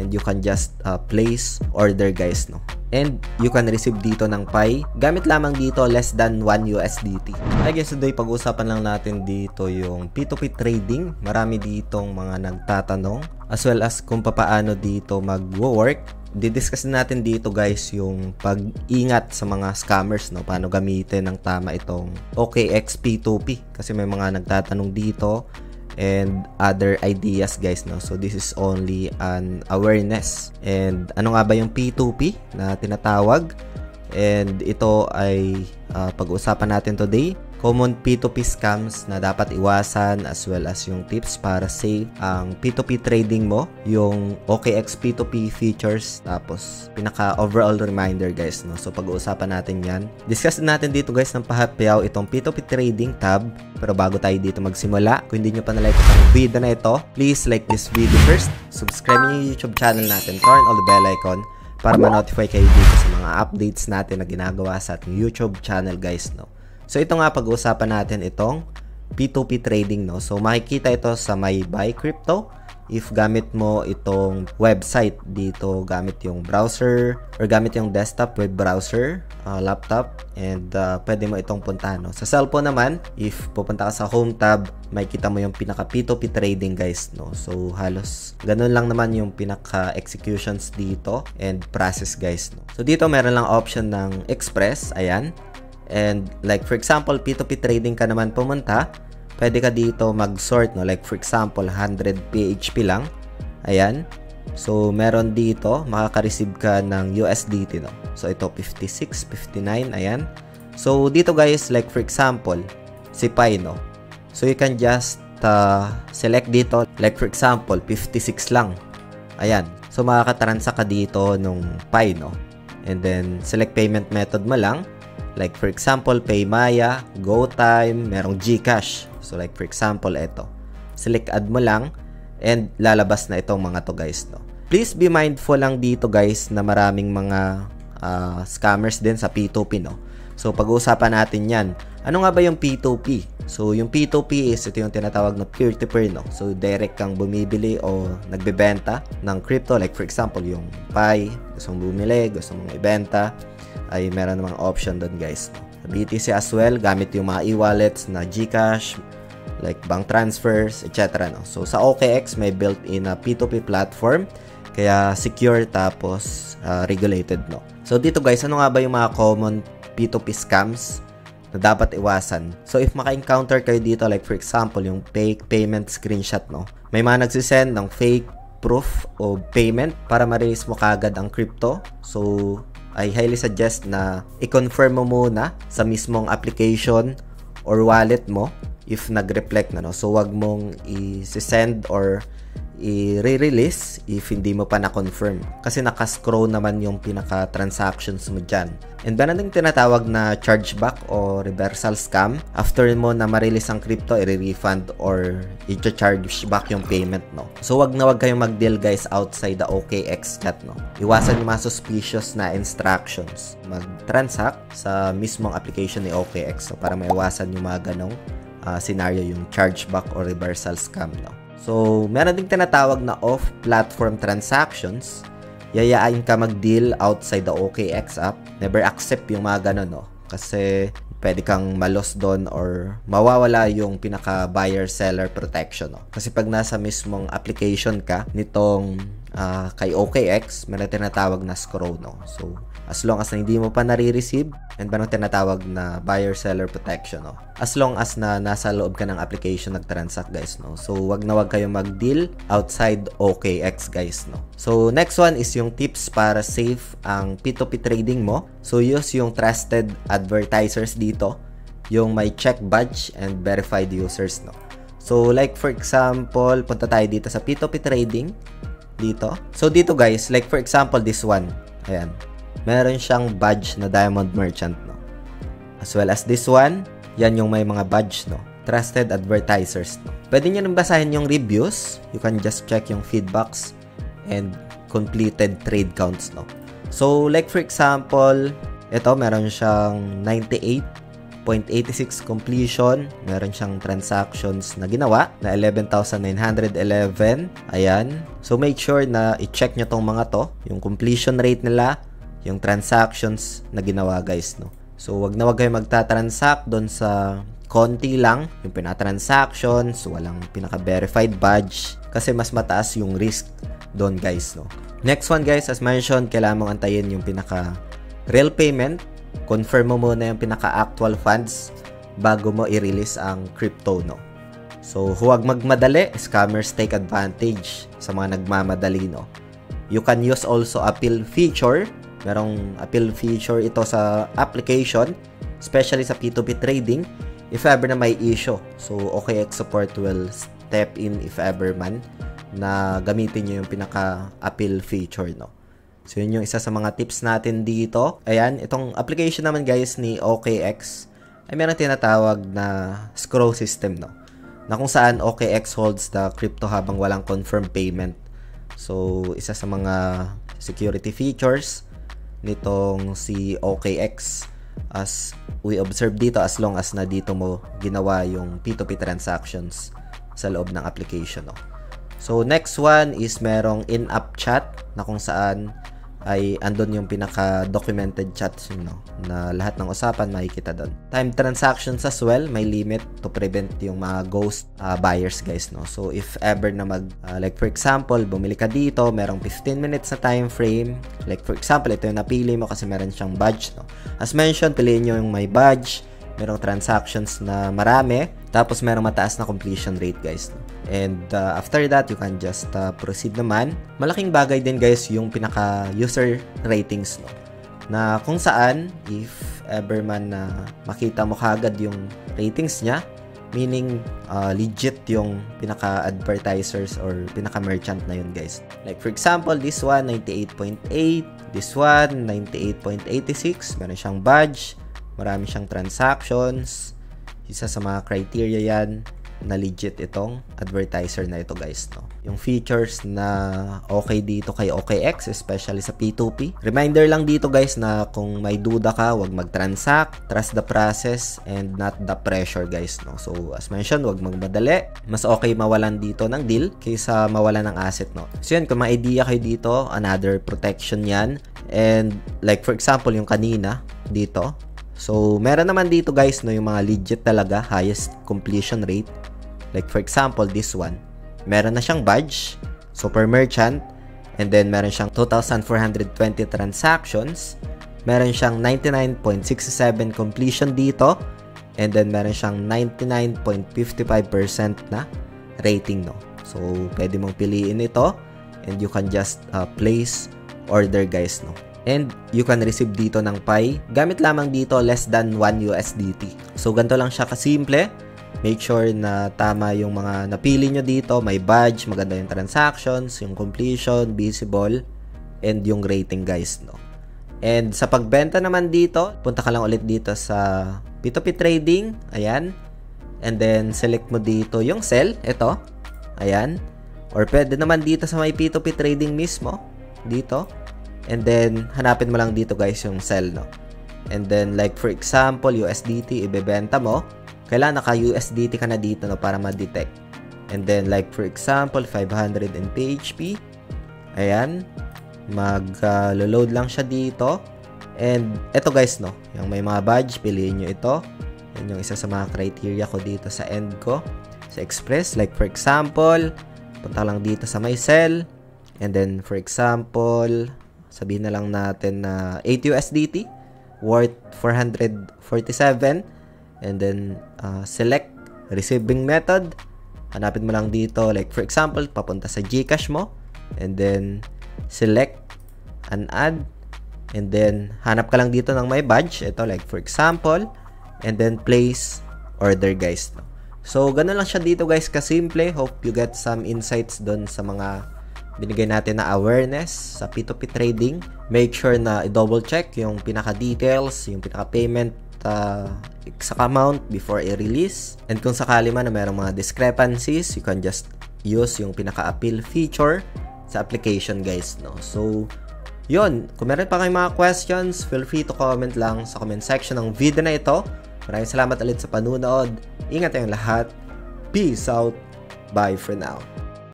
and you can just place order guys, no. And you can receive dito ng Pi. Gamit lamang dito less than 1 USDT. I guess today pag-usapan lang natin dito yung P2P trading. Marami ditong mga nagtatanong as well as kung paano dito mag-work. Didiscuss natin dito guys yung pag-ingat sa mga scammers, no? Paano gamitin ng tama itong OKX P2P kasi may mga nagtatanong dito and other ideas guys, no. So this is only an awareness. And ano nga ba yung P2P na tinatawag? And ito ay pag-uusapan natin today. Common P2P scams na dapat iwasan as well as yung tips para safe ang P2P trading mo, yung OKX P2P features, tapos pinaka overall reminder guys, no. So pag-uusapan natin yan. Discuss natin dito guys ng pahapyaw itong P2P trading tab. Pero bago tayo dito magsimula, kung hindi nyo pa na-like itong video na ito, please like this video first, subscribe nyo yung YouTube channel natin, turn on the bell icon para ma-notify kayo dito sa mga updates natin na ginagawa sa ating YouTube channel guys, no. So ito nga pag-uusapan natin itong P2P trading, no. So makikita ito sa My Buy Crypto. If gamit mo itong website dito, gamit yung browser or gamit yung desktop web browser, laptop, and pwede mo itong puntahan, no. Sa cellphone naman, if pupunta ka sa home tab, makikita mo yung pinaka P2P trading guys, no. So halos ganun lang naman yung pinaka executions dito and process guys, no. So dito meron lang option ng express, ayan. And like for example, P2P trading ka naman pumunta, pwede ka dito mag-sort, no. Like for example, 100 PHP lang. Ayan. So meron dito, makaka-receive ka ng USDT, no. So ito 56, 59, ayan. So dito guys, like for example, si Pi, no. So you can just select dito, like for example, 56 lang. Ayan. So makaka-transact ka dito nung Pi, no. And then select payment method mo lang. Like for example, PayMaya, GoTime, merong GCash. So like for example, ito. Select add mo lang and lalabas na itong mga to guys, no. Please be mindful lang dito guys na maraming mga scammers din sa P2P, no. So pag-uusapan natin yan. Ano nga ba yung P2P? So yung P2P is ito yung tinatawag na peer-to-peer, no. So direct kang bumibili o nagbebenta ng crypto. Like for example, yung Pi, gusto mong bumili, gusto mong ibenta, ay meron namang option doon guys, no. BTC as well, gamit yung mga e-wallets na GCash, like bank transfers, etc., no. So sa OKX may built-in na P2P platform, kaya secure tapos regulated, no. So dito guys, ano nga ba yung mga common P2P scams na dapat iwasan? So if maka-encounter kayo dito, like for example, yung fake payment screenshot, no. May mga nagsisend ng fake proof of payment para ma-release mo kagad ang crypto. So I highly suggest na i-confirm mo muna sa mismong application or wallet mo if nag-reflect na, no. So wag mong i-send or i-re-release if hindi mo pa na-confirm kasi naka-scroll naman yung pinaka-transactions mo dyan. And meron ding tinatawag na chargeback o reversal scam. After mo na ma-release ang crypto, i-refund or i-charge back yung payment, no. So wag na wag kayong mag-deal guys outside the OKX chat, no. Iwasan yung mga suspicious na instructions. Mag-transact sa mismong application ni OKX, so para maiwasan yung mga ganong scenario, yung chargeback or reversal scam, no. So, meron ding tinatawag na off-platform transactions. Yayain ka mag-deal outside the OKX app. Never accept yung mga ganon, no. Kasi pwede kang malos doon or mawawala yung pinaka-buyer-seller protection, no. Kasi pag nasa mismong application ka nitong kay OKX, meron tinatawag na escrow, no. So, as long as na hindi mo pa nare-receive, and meron tinatawag na buyer-seller protection, no. As long as na nasa loob ka ng application nag-transact guys, no. So, wag na wag kayong mag-deal outside OKX guys, no. So, next one is yung tips para safe ang P2P trading mo. So, use yung trusted advertisers dito, yung may check badge and verified users, no. So, like for example, punta tayo dito sa P2P trading dito. So, dito guys, like for example, this one. Ayan. Meron siyang badge na Diamond Merchant, no. As well as this one, yan yung may mga badge, no. Trusted advertisers, no. Pwede nyo nang basahin yung reviews. You can just check yung feedbacks and completed trade counts, no. So, like for example, ito meron siyang 98 0.86 completion. Meron siyang transactions na ginawa na 11,911. Ayan. So make sure na i-check nyo tong mga to, yung completion rate nila, yung transactions na ginawa guys, no. So wag na wag kayo magta-transact doon sa konti lang yung pina-transactions, walang pinaka-verified badge kasi mas mataas yung risk doon guys, no. Next one guys, as mentioned, kailangan mong antayin yung pinaka real payment. Confirm mo muna yung pinaka-actual funds bago mo i-release ang crypto, no. So, huwag magmadali. Scammers take advantage sa mga nagmamadali, no. You can use also appeal feature. Merong appeal feature ito sa application, especially sa P2P trading, if ever na may issue. So, OKX support will step in if ever man na gamitin nyo yung pinaka-appeal feature, no. So, yun yung isa sa mga tips natin dito. Ayan, itong application naman guys ni OKX ay meron tinatawag na escrow system, no, na kung saan OKX holds the crypto habang walang confirmed payment. So, isa sa mga security features nitong si OKX as we observe dito, as long as na dito mo ginawa yung P2P transactions sa loob ng application, no. So, next one is merong in-app chat na kung saan ay andun yung pinaka-documented chats, no, na lahat ng usapan makikita doon. Time transactions as well, may limit to prevent yung mga ghost buyers guys, no. So if ever na like for example, bumili ka dito, merong 15 minutes na time frame. Like for example, ito yung napili mo kasi meron siyang badge, no. As mentioned, piliin nyo yung may badge, merong transactions na marami, tapos merong mataas na completion rate guys, no. And after that, you can just proceed naman. Malaking bagay din guys yung pinaka-user ratings, no, na kung saan if ever man na makita mo kagad yung ratings niya, meaning legit yung pinaka-advertisers or pinaka-merchant na yun guys. Like for example, this one 98.8, this one 98.86, meron siyang badge, marami siyang transactions. Isa sa mga criteria yan na legit itong advertiser na ito guys, no. Yung features na okay dito kay OKX, especially sa P2P. Reminder lang dito guys na kung may duda ka, wag mag-transact, trust the process and not the pressure guys, no. So as mentioned, wag magmadali. Mas okay mawalan dito ng deal kaysa mawalan ng asset, no. So yun, kung may idea kayo dito, another protection yan. And like for example, yung kanina dito, so meron naman dito guys, no, yung mga legit talaga, highest completion rate. Like for example, this one, meron na siyang badge, super merchant, and then meron siyang 2,420 transactions, meron siyang 99.67 completion dito, and then meron siyang 99.55% na rating, no. So, pwede mong piliin ito, and you can just place order guys, no. And you can receive dito ng Pi. Gamit lamang dito less than 1 USDT. So, ganito lang siya kasimple. Make sure na tama yung mga napili nyo dito. May badge, maganda yung transactions, yung completion, visible, and yung rating guys, no. And sa pagbenta naman dito, punta ka lang ulit dito sa P2P trading. Ayan. And then, select mo dito yung sell. Ito. Ayan. Or pwede naman dito sa may P2P trading mismo. Dito. And then, hanapin mo lang dito guys yung sell, no. And then, like for example, USDT, ibebenta mo. Kailangan naka-USDT ka na dito, no, para ma-detect. And then, like for example, 500 in PHP. Ayan. Mag-load lang siya dito. And, eto guys, no, yung may mga badge, piliin nyo ito. Yan yung isa sa mga criteria ko dito sa end ko. Sa Express. Like for example, punta lang dito sa may sell. And then, for example, sabihin na lang natin na 8 USDT worth 447. And then, select receiving method. Hanapin mo lang dito. Like, for example, papunta sa GCash mo. And then, select an add. And then, hanap ka lang dito ng may badge. Ito, like, for example. And then, place order, guys. So, ganun lang siya dito, guys, kasimple. Hope you get some insights doon sa mga binigay natin na awareness sa P2P trading. Make sure na i-double check yung pinaka-details, yung pinaka-payment exact amount before i-release. And kung sakali man na mayroong mga discrepancies, you can just use yung pinaka-appeal feature sa application guys, no. So, yun. Kung meron pa kayong mga questions, feel free to comment lang sa comment section ng video na ito. Maraming salamat ulit sa panunood. Ingat tayong lahat. Peace out. Bye for now.